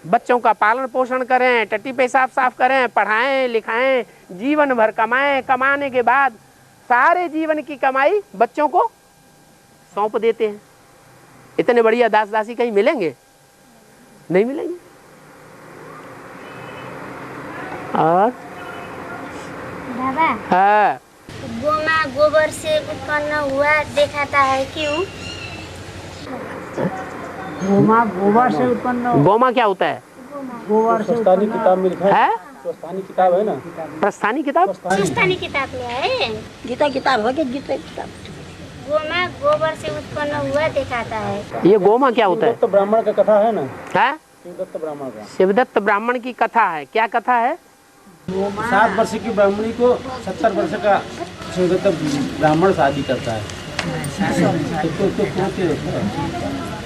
बच्चों का पालन पोषण करें, टट्टी पेशाब साफ करें, पढ़ाएं लिखाएं, जीवन भर कमाएं, कमाने के बाद सारे जीवन की कमाई बच्चों को सौंप देते हैं। इतने बढ़िया दास दासी कहीं मिलेंगे? नहीं मिलेंगे। और बाबा, हाँ, गोमा गोबर से उत्पन्न हुआ दिखाता है, क्यों? गोमा गोबर से उत्पन्न। गोमा क्या होता है? गोबर से प्रस्थानी किताब में लिखा है? प्रस्थानी किताब है ना, प्रस्थानी किताब? सुस्तानी किताब में है, गीता किताब है, गीता किताब। गोमा गोबर से उत्पन्न हुआ दिखाता है। ये गोमा क्या होता है? शिवदत्त ब्राह्मण का कथा है ना, है? शिवदत्त ब्राह्मण का। शिवदत्त ब्राह्मण की कथा है। क्या कथा है? 7 वर्ष की ब्राह्मणी को 70 वर्ष का शिवदत्त ब्राह्मण शादी करता है।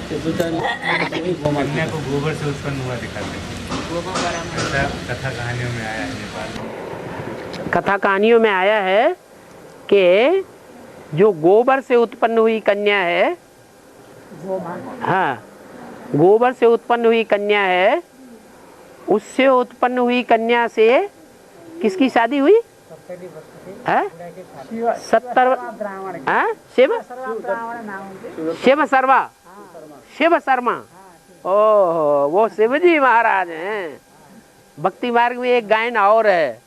कन्या को गोबर से उत्पन्न हुआ दिखाते हैं। कथा कहानियों में आया है नेपाल। कथा कहानियों में आया है कि जो गोबर से उत्पन्न हुई कन्या है, हाँ, गोबर से उत्पन्न हुई कन्या है, उससे उत्पन्न हुई कन्या से किसकी शादी हुई? 70 शिव शर्मा, शिव शर्मा। ओह, वो शिवजी महाराज हैं। भक्ति मार्ग में एक गायन और है,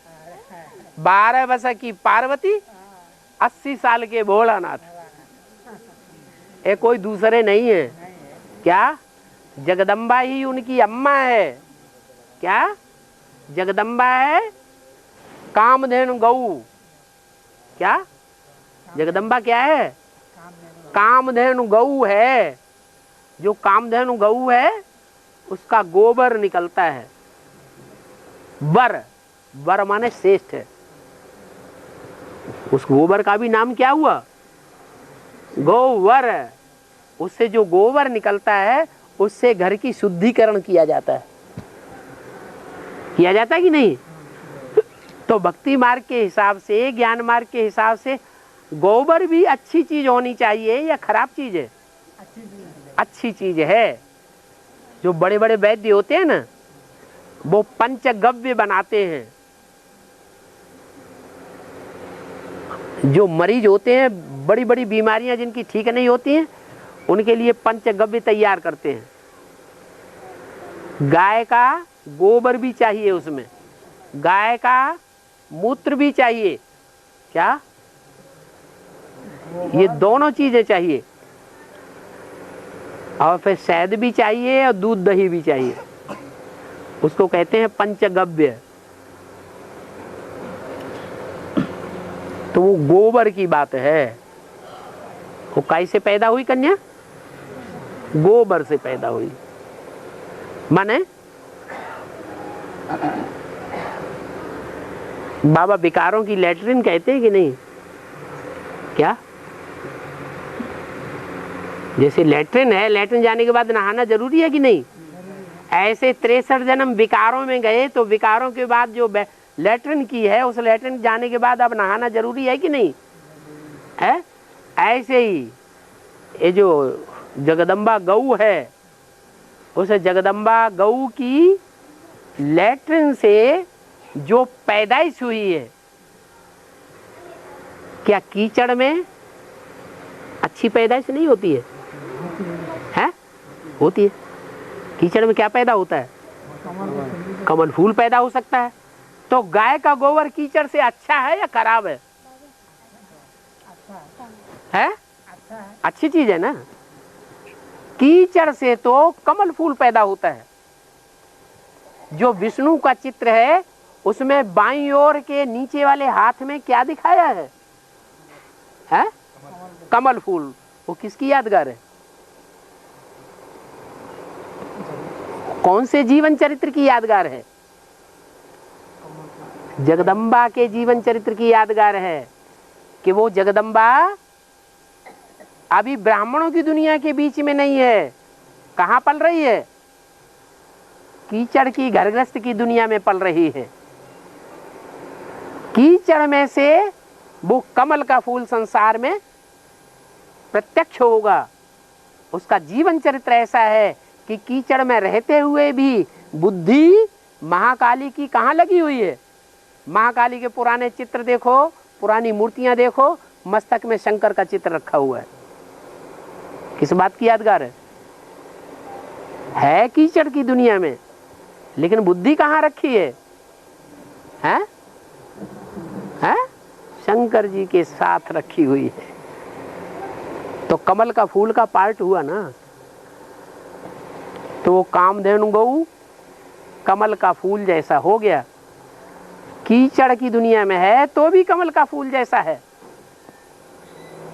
12 वर्ष की पार्वती, 80 साल के भोलानाथ। ये कोई दूसरे नहीं है। क्या? जगदम्बा ही उनकी अम्मा है। क्या? जगदम्बा है कामधेनु गऊ। क्या? जगदम्बा क्या है? कामधेनु गऊ है। जो कामधेनु गऊ है उसका गोबर निकलता है। वर, वर माने श्रेष्ठ है। उस गोबर का भी नाम क्या हुआ? गोवर। उससे जो गोबर निकलता है उससे घर की शुद्धिकरण किया जाता है। किया जाता है कि नहीं? तो भक्ति मार्ग के हिसाब से, ज्ञान मार्ग के हिसाब से गोबर भी अच्छी चीज होनी चाहिए या खराब चीज है? अच्छी चीज है। जो बड़े बड़े वैद्य होते हैं ना, वो पंचगव्य बनाते हैं। जो मरीज होते हैं, बड़ी बड़ी बीमारियां जिनकी ठीक नहीं होती हैं, उनके लिए पंचगव्य तैयार करते हैं। गाय का गोबर भी चाहिए, उसमें गाय का मूत्र भी चाहिए। क्या? ये दोनों चीजें चाहिए। और फिर शहद भी चाहिए और दूध दही भी चाहिए। उसको कहते हैं पंचगव्य। तो वो गोबर की बात है। वो कैसे पैदा हुई कन्या? गोबर से पैदा हुई। माने बाबा विकारों की लेटरिन कहते हैं कि नहीं? क्या? जैसे लेटरिन है, लेटरिन जाने के बाद नहाना जरूरी है कि नहीं? ऐसे 63 जन्म विकारों में गए तो विकारों के बाद जो लेटरिन की है, उस लेटरिन जाने के बाद अब नहाना जरूरी है कि नहीं है? ऐसे ही ये जो जगदम्बा गऊ है, उस जगदम्बा गऊ की लेटरिन से जो पैदाइश हुई है, क्या कीचड़ में अच्छी पैदाइश नहीं होती है? हैं? होती है। कीचड़ में क्या पैदा होता है? कमल फूल पैदा हो सकता है। तो गाय का गोबर कीचड़ से अच्छा है या खराब है? है? अच्छी चीज है ना। कीचड़ से तो कमल फूल पैदा होता है। जो विष्णु का चित्र है उसमें बाईं ओर के नीचे वाले हाथ में क्या दिखाया है? है? कमल फूल। वो किसकी यादगार है? कौन से जीवन चरित्र की यादगार है? जगदम्बा के जीवन चरित्र की यादगार है कि वो जगदम्बा अभी ब्राह्मणों की दुनिया के बीच में नहीं है। कहाँ पल रही है? कीचड़ की घरगृहस्थ की दुनिया में पल रही है। कीचड़ में से वो कमल का फूल संसार में प्रत्यक्ष होगा। उसका जीवन चरित्र ऐसा है कि कीचड़ में रहते हुए भी बुद्धि महाकाली की कहाँ लगी हुई है? महाकाली के पुराने चित्र देखो, पुरानी मूर्तियां देखो, मस्तक में शंकर का चित्र रखा हुआ है। किस बात की यादगार है कीचड़ की दुनिया में, लेकिन बुद्धि कहाँ रखी है? हैं? शंकर जी के साथ रखी हुई है। तो कमल का फूल का पार्ट हुआ ना, तो वो कामधेनु गौ कमल का फूल जैसा हो गया। कीचड़ की दुनिया में है तो भी कमल का फूल जैसा है।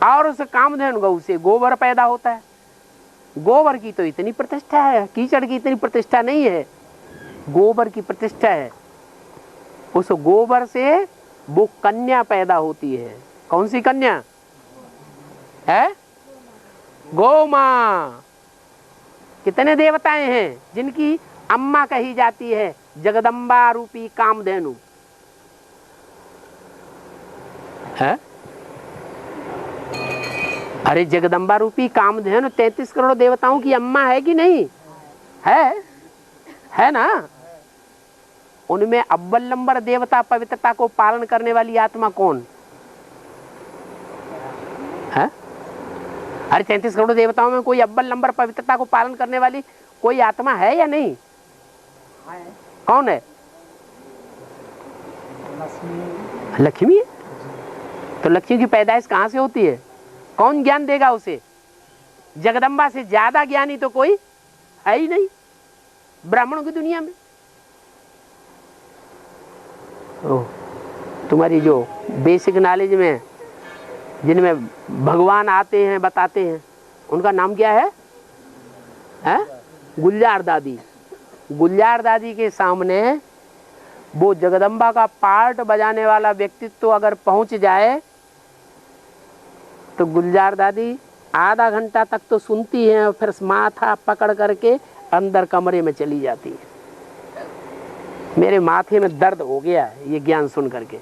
और उस कामधेनु गौ से गोबर पैदा होता है। गोबर की तो इतनी प्रतिष्ठा है, कीचड़ की इतनी प्रतिष्ठा नहीं है, गोबर की प्रतिष्ठा है। उस गोबर से वो कन्या पैदा होती है। कौन सी कन्या है? गौ माँ। कितने देवताएं हैं जिनकी अम्मा कही जाती है? जगदम्बा रूपी कामधेनु है। अरे जगदम्बा रूपी कामधेनु 33 करोड़ देवताओं की अम्मा है कि नहीं है ना? उनमें अव्वल नंबर देवता पवित्रता को पालन करने वाली आत्मा कौन है? अरे 33 करोड़ देवताओं में कोई अव्वल नंबर पवित्रता को पालन करने वाली कोई आत्मा है या नहीं? कौन है? लक्ष्मी है। तो लक्ष्मी की पैदाइश कहाँ से होती है? कौन ज्ञान देगा उसे? जगदम्बा से ज्यादा ज्ञानी तो कोई है ही नहीं ब्राह्मणों की दुनिया में। तुम्हारी जो बेसिक नॉलेज में जिनमें भगवान आते हैं बताते हैं, उनका नाम क्या है? गुलजार दादी। गुलजार दादी के सामने वो जगदम्बा का पार्ट बजाने वाला व्यक्तित्व अगर पहुंच जाए तो गुलजार दादी आधा घंटा तक तो सुनती हैं और फिर माथा पकड़ करके अंदर कमरे में चली जाती है। मेरे माथे में दर्द हो गया है ये ज्ञान सुन करके।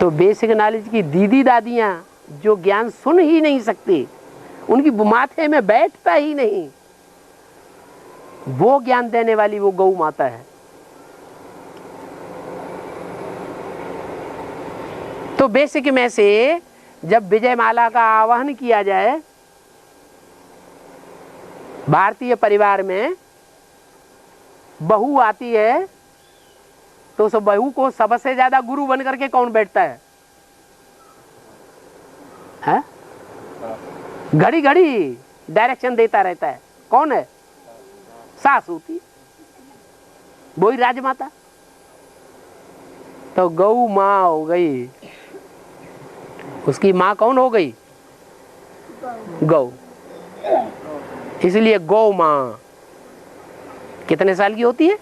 तो बेसिक नॉलेज की दीदी दादियां जो ज्ञान सुन ही नहीं सकती, उनकी माथे में बैठता ही नहीं, वो ज्ञान देने वाली वो गौ माता है। तो बेसिक में से जब विजय माला का आवाहन किया जाए भारतीय परिवार में, बहू आती है तो उस बहू को सबसे ज्यादा गुरु बन करके कौन बैठता है? घड़ी घड़ी डायरेक्शन देता रहता है। कौन है? सास होती, वही राजमाता। तो गौ माँ हो गई, उसकी माँ कौन हो गई? गौ। इसलिए गौ माँ कितने साल की होती है?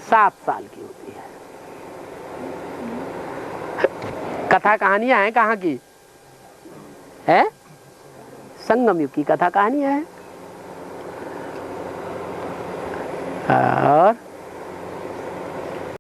7 साल की होती है। कथा कहानियां हैं कहाँ की है? संगम युग की कथा कहानियां हैं। और